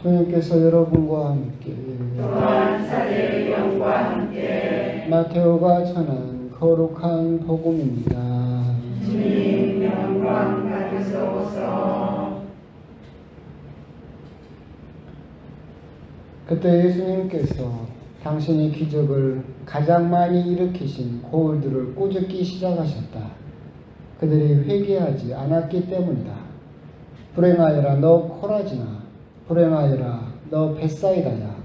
주님께서 여러분과 함께 또한 사제의 영과 함께 마테오가 전한 거룩한 복음입니다. 주님 영광 받으소서. 그때 예수님께서 당신의 기적을 가장 많이 일으키신 고울들을 꾸짖기 시작하셨다. 그들이 회개하지 않았기 때문이다. 불행하여라 너 코라지나, 불행하여라 너 벳사이다야.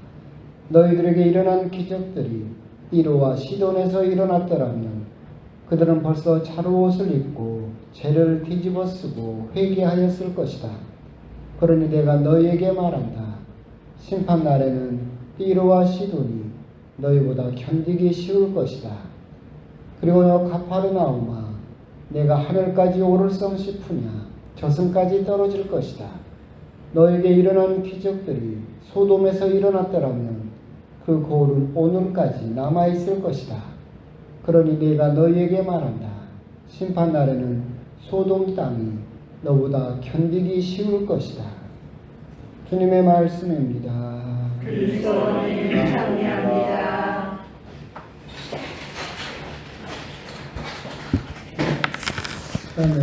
너희들에게 일어난 기적들이 띠로와 시돈에서 일어났더라면 그들은 벌써 차로옷을 입고 죄를 뒤집어 쓰고 회개하였을 것이다. 그러니 내가 너희에게 말한다. 심판날에는 띠로와 시돈이 너희보다 견디기 쉬울 것이다. 그리고 너 가파르나움아, 내가 하늘까지 오를성 싶으냐? 저승까지 떨어질 것이다. 너에게 일어난 기적들이 소돔에서 일어났더라면 그 고울은 오늘까지 남아있을 것이다. 그러니 내가 너희에게 말한다. 심판날에는 소돔 땅이 너보다 견디기 쉬울 것이다. 주님의 말씀입니다. 그리스도님 찬양합니다.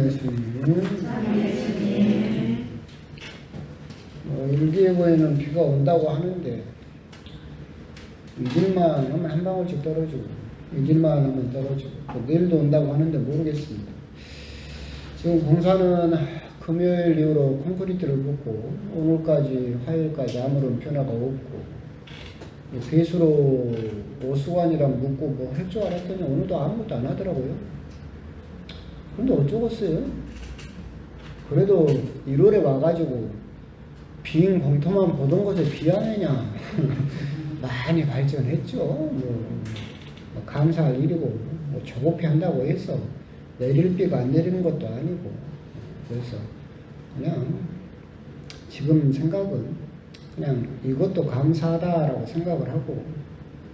예수님. 일기예보에는 비가 온다고 하는데 잊을만 하면 한 방울씩 떨어지고 잊을만 하면 떨어지고 또 내일도 온다고 하는데 모르겠습니다. 지금 공사는 금요일 이후로 콘크리트를 붓고 오늘까지 화요일까지 아무런 변화가 없고 배수로 오수관이랑 묻고 뭐 할 줄 알았더니 오늘도 아무것도 안 하더라고요. 근데 어쩌겠어요? 그래도 1월에 와가지고 빈 공터만 보던 것에 비하느냐 많이 발전했죠. 뭐 감사할 일이고 뭐 조급히 한다고 해서 내릴 비가 안 내리는 것도 아니고 그래서 그냥 지금 생각은 그냥 이것도 감사하다라고 생각을 하고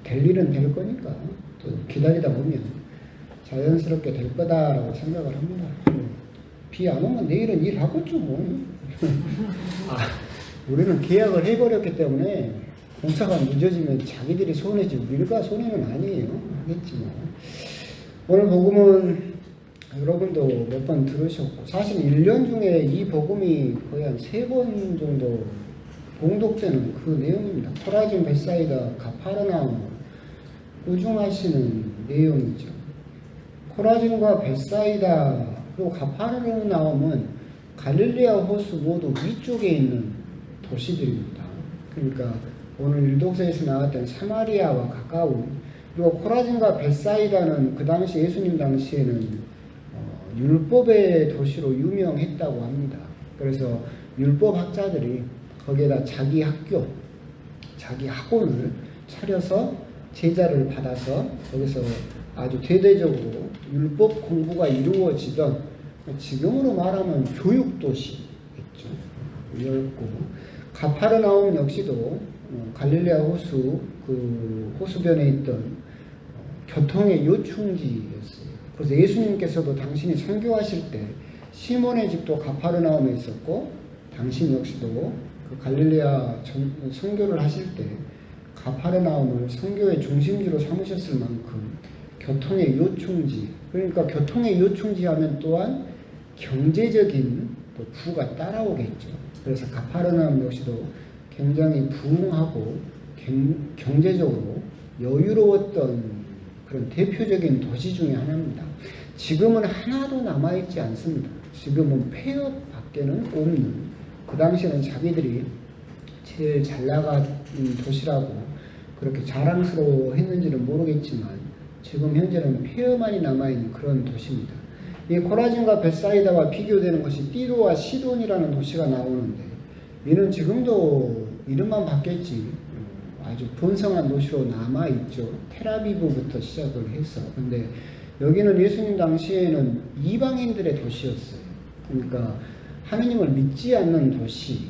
될 일은 될 거니까 또 기다리다 보면 자연스럽게 될 거다라고 생각을 합니다. 비 안 오면 내일은 일하겠죠 뭐. 우리는 계약을 해버렸기 때문에 공사가 늦어지면 자기들이 손해지 우리가 손해는 아니에요. 하겠지 뭐. 오늘 복음은 여러분도 몇 번 들으셨고 사실 1년 중에 이 복음이 거의 한 3번 정도 봉독되는 그 내용입니다. 코라진, 벳사이다, 가파르나움 꾸중하시는 내용이죠. 코라진과 벳사이다 그리고 가파르나움은 갈릴레아 호수 모두 위쪽에 있는 도시들입니다. 그러니까 오늘 일독서에서 나왔던 사마리아와 가까운 그리고 코라진과 벳사이다는 그 당시 예수님 당시에는 율법의 도시로 유명했다고 합니다. 그래서 율법학자들이 거기에다 자기 학교, 자기 학원을 차려서 제자를 받아서 거기서 아주 대대적으로 율법 공부가 이루어지던 지금으로 말하면 교육도시였죠. 였고 가파르나움 역시도 갈릴레아 호수 그 호수변에 있던 교통의 요충지였어요. 그래서 예수님께서도 당신이 선교하실 때 시몬의 집도 가파르나움에 있었고 당신 역시도 그 갈릴레아 선교를 하실 때 가파르나움을 선교의 중심지로 삼으셨을 만큼 교통의 요충지, 그러니까 교통의 요충지 하면 또한 경제적인 또 부가 따라오겠죠. 그래서 가파르나움 역시도 굉장히 부흥하고 경제적으로 여유로웠던 그런 대표적인 도시 중에 하나입니다. 지금은 하나도 남아있지 않습니다. 지금은 폐업밖에는 없는, 그 당시에는 자기들이 제일 잘 나간 도시라고 그렇게 자랑스러워 했는지는 모르겠지만 지금 현재는 폐허만이 남아있는 그런 도시입니다. 이 코라진과 벳사이다와 비교되는 것이 띠로와 시돈이라는 도시가 나오는데 이는 지금도 이름만 바뀌었지 아주 번성한 도시로 남아있죠. 텔아비브부터 시작을 해서. 근데 여기는 예수님 당시에는 이방인들의 도시였어요. 그러니까 하느님을 믿지 않는 도시,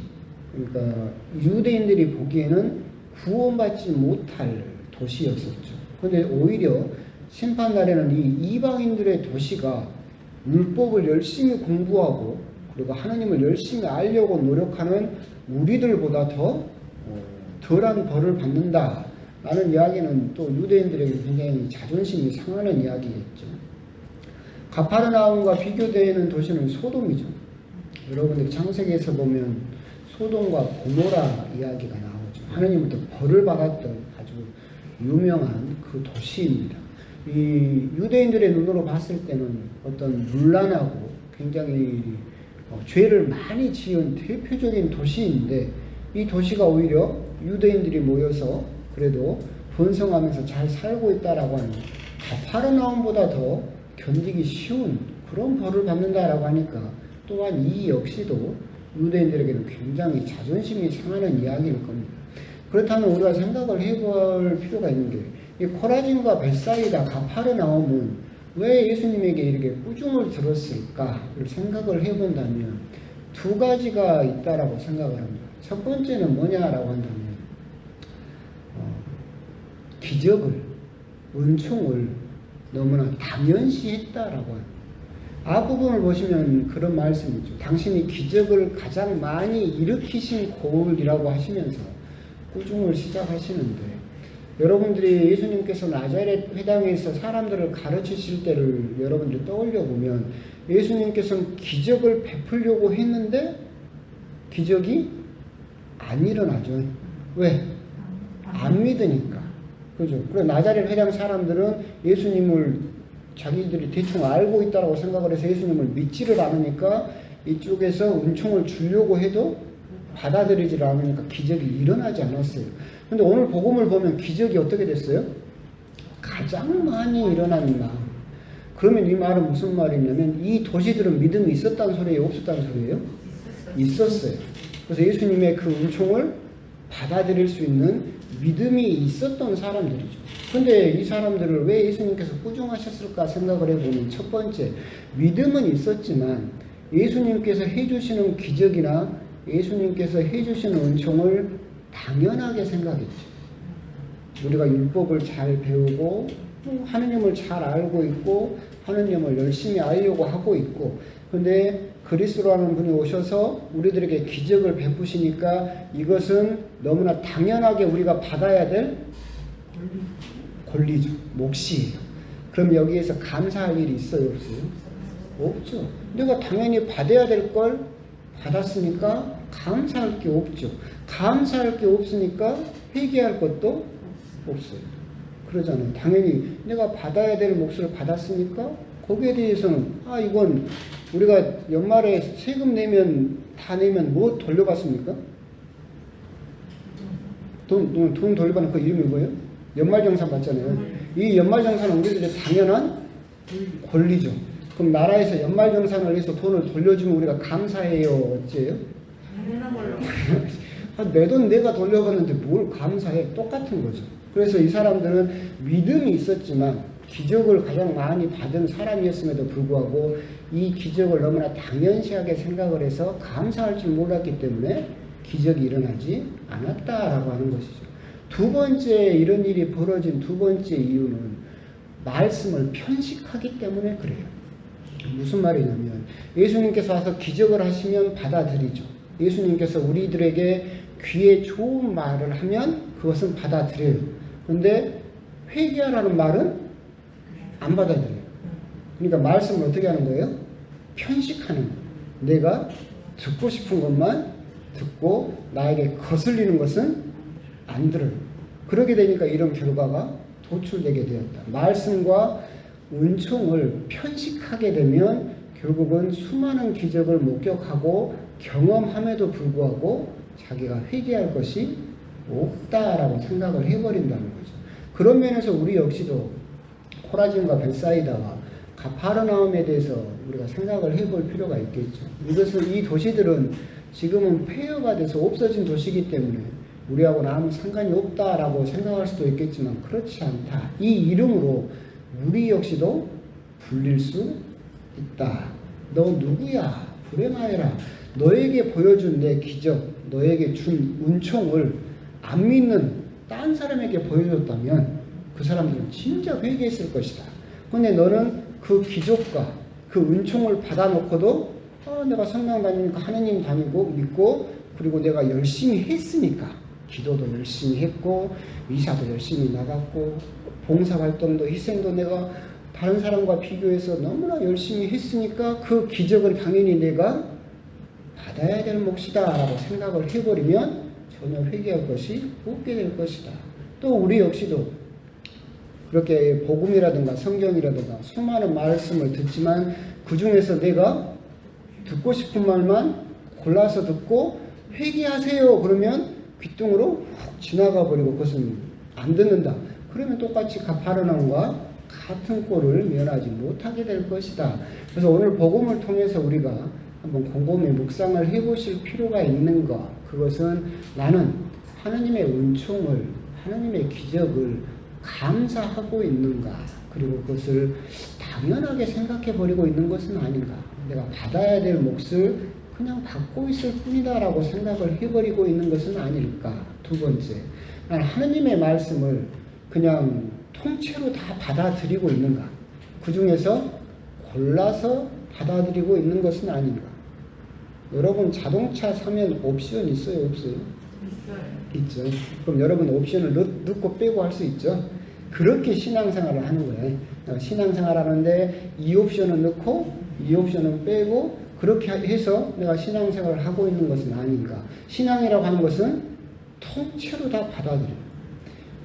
그러니까 유대인들이 보기에는 구원받지 못할 도시였었죠. 근데 오히려 심판날에는 이 이방인들의 도시가 율법을 열심히 공부하고 그리고 하느님을 열심히 알려고 노력하는 우리들보다 더 덜한 벌을 받는다 라는 이야기는 또 유대인들에게 굉장히 자존심이 상하는 이야기겠죠. 가파르나움과 비교되는 도시는 소돔이죠. 여러분들 창세기에서 보면 소돔과 고모라 이야기가 나오죠. 하느님부터 벌을 받았던 아주 유명한 그 도시입니다. 이 유대인들의 눈으로 봤을 때는 어떤 문란하고 굉장히 죄를 많이 지은 대표적인 도시인데, 이 도시가 오히려 유대인들이 모여서 그래도 번성하면서 잘 살고 있다라고 하는, 가파르나움보다 더 견디기 쉬운 그런 벌을 받는다라고 하니까 또한 이 역시도 유대인들에게는 굉장히 자존심이 상하는 이야기일 겁니다. 그렇다면 우리가 생각을 해볼 필요가 있는 게, 이 코라진과 벳사이다, 가파르나움은 왜 예수님에게 이렇게 꾸중을 들었을까를 생각을 해본다면 두 가지가 있다라고 생각을 합니다. 첫 번째는 뭐냐라고 한다면 기적을, 은총을 너무나 당연시했다라고 합니다. 앞부분을 보시면 그런 말씀이죠. 당신이 기적을 가장 많이 일으키신 고울이라고 하시면서 꾸중을 시작하시는데, 여러분들이 예수님께서 나자렛 회당에서 사람들을 가르치실 때를 여러분들이 떠올려 보면 예수님께서는 기적을 베풀려고 했는데 기적이 안 일어나죠. 왜? 안 믿으니까. 그죠? 그리고 나자렛 회당 사람들은 예수님을 자기들이 대충 알고 있다라고 생각을 해서 예수님을 믿지를 않으니까 이쪽에서 은총을 주려고 해도 받아들이지 않으니까 기적이 일어나지 않았어요. 근데 오늘 복음을 보면 기적이 어떻게 됐어요? 가장 많이 일어난 마음. 그러면 이 말은 무슨 말이냐면 이 도시들은 믿음이 있었다는 소리예요? 없었다는 소리예요? 있었어요. 그래서 예수님의 그 은총을 받아들일 수 있는 믿음이 있었던 사람들이죠. 근데 이 사람들을 왜 예수님께서 꾸중하셨을까 생각을 해보면, 첫 번째, 믿음은 있었지만 예수님께서 해주시는 기적이나 예수님께서 해주시는 은총을 당연하게 생각했죠. 우리가 율법을 잘 배우고 하느님을 잘 알고 있고 하느님을 열심히 알려고 하고 있고, 근데 그리스도라는 분이 오셔서 우리들에게 기적을 베푸시니까 이것은 너무나 당연하게 우리가 받아야 될 권리죠. 몫이에요. 그럼 여기에서 감사할 일이 있어요, 없어요? 없죠. 내가 당연히 받아야 될 걸 받았으니까 감사할 게 없죠. 감사할 게 없으니까 회개할 것도 없어요. 그러잖아요. 당연히 내가 받아야 될 몫을 받았으니까 거기에 대해서는 이건 우리가 연말에 세금 내면 다 내면 뭐 돌려받습니까? 돈 돌려받는 그 이름이 뭐예요? 연말정산 받잖아요. 이 연말정산은 우리들의 당연한 권리죠. 그럼 나라에서 연말정산을 해서 돈을 돌려주면 우리가 감사해요, 어째요? 당연한 걸로. 내 돈 내가 돌려받는데 뭘 감사해? 똑같은 거죠. 그래서 이 사람들은 믿음이 있었지만 기적을 가장 많이 받은 사람이었음에도 불구하고 이 기적을 너무나 당연시하게 생각을 해서 감사할 줄 몰랐기 때문에 기적이 일어나지 않았다라고 하는 것이죠. 두 번째, 이런 일이 벌어진 두 번째 이유는 말씀을 편식하기 때문에 그래요. 무슨 말이냐면 예수님께서 와서 기적을 하시면 받아들이죠. 예수님께서 우리들에게 귀에 좋은 말을 하면 그것은 받아들여요. 근데 회개하라는 말은 안 받아들여요. 그러니까 말씀을 어떻게 하는 거예요? 편식하는 거예요. 내가 듣고 싶은 것만 듣고 나에게 거슬리는 것은 안 들어요. 그러게 되니까 이런 결과가 도출되게 되었다. 말씀과 은총을 편식하게 되면 결국은 수많은 기적을 목격하고 경험함에도 불구하고 자기가 회개할 것이 없다라고 생각을 해버린다는 거죠. 그런 면에서 우리 역시도 코라진과 벳사이다와 가파르나움에 대해서 우리가 생각을 해볼 필요가 있겠죠. 이것은 이 도시들은 지금은 폐허가 돼서 없어진 도시이기 때문에 우리하고는 아무 상관이 없다라고 생각할 수도 있겠지만 그렇지 않다. 이 이름으로 우리 역시도 불릴 수 있다. 너 누구야? 불행하여라. 너에게 보여준 내 기적, 너에게 준 은총을 안 믿는 딴 사람에게 보여줬다면 그 사람들은 진짜 회개했을 것이다. 근데 너는 그 기적과 그 은총을 받아놓고도 내가 성당 다니니까 하느님 다니고 믿고 그리고 내가 열심히 했으니까 기도도 열심히 했고 미사도 열심히 나갔고 봉사활동도 희생도 내가 다른 사람과 비교해서 너무나 열심히 했으니까 그 기적은 당연히 내가 받아야 될 몫이다 라고 생각을 해버리면 전혀 회개할 것이 없게 될 것이다. 또 우리 역시도 그렇게 복음이라든가 성경이라든가 수많은 말씀을 듣지만 그 중에서 내가 듣고 싶은 말만 골라서 듣고 회개하세요 그러면 귓등으로 훅 지나가 버리고 그것은 안 듣는다. 그러면 똑같이 가파르나움과 같은 꼴을 면하지 못하게 될 것이다. 그래서 오늘 복음을 통해서 우리가 한번 곰곰이 묵상을 해보실 필요가 있는 것, 그것은 나는 하나님의 은총을, 하나님의 기적을 감사하고 있는가, 그리고 그것을 당연하게 생각해 버리고 있는 것은 아닌가. 내가 받아야 될 몫을 그냥 받고 있을 뿐이다 라고 생각을 해버리고 있는 것은 아닐까. 두 번째, 난 하나님의 말씀을 그냥 통째로 다 받아들이고 있는가. 그 중에서 골라서 받아들이고 있는 것은 아닌가. 여러분 자동차 사면 옵션 있어요, 없어요? 있죠. 그럼 여러분 옵션을 넣고 빼고 할 수 있죠. 그렇게 신앙생활을 하는 거예요. 신앙생활 하는데 이 옵션은 넣고 이 옵션은 빼고 그렇게 해서 내가 신앙생활을 하고 있는 것은 아닌가. 신앙이라고 하는 것은 통째로 다 받아들여요.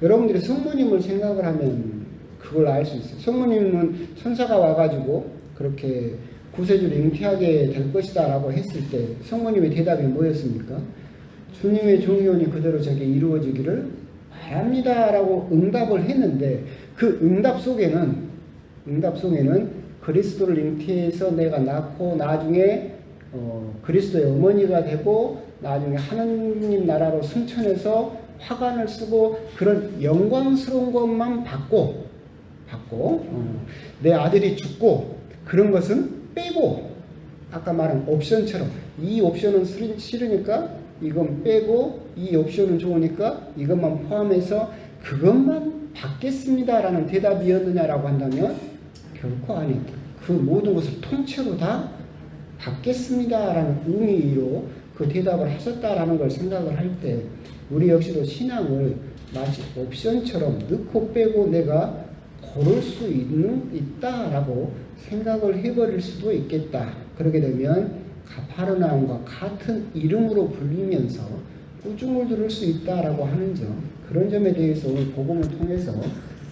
여러분들이 성모님을 생각을 하면 그걸 알 수 있어요. 성모님은 천사가 와가지고 그렇게 구세주를 잉태하게 될 것이다 라고 했을 때 성모님의 대답이 뭐였습니까? 주님의 종이오니 그대로 저게 이루어지기를 바랍니다 라고 응답을 했는데 그 응답 속에는 그리스도를 잉태해서 내가 낳고 나중에 그리스도의 어머니가 되고 나중에 하느님 나라로 승천해서 화관을 쓰고 그런 영광스러운 것만 받고 내 아들이 죽고 그런 것은 빼고 아까 말한 옵션처럼 이 옵션은 싫으니까 이건 빼고 이 옵션은 좋으니까 이것만 포함해서 그것만 받겠습니다라는 대답이었느냐라고 한다면 결코 아니다. 그 모든 것을 통째로 다 받겠습니다라는 의미로 그 대답을 하셨다라는 걸 생각을 할 때 우리 역시도 신앙을 마치 옵션처럼 넣고 빼고 내가 고를 수 있다라고 생각을 해버릴 수도 있겠다. 그렇게 되면 가파르나움과 같은 이름으로 불리면서 꾸중을 들을 수 있다라고 하는 점, 그런 점에 대해서 오늘 복음을 통해서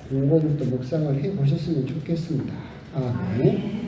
곰곰이 또 묵상을 해보셨으면 좋겠습니다. 아멘.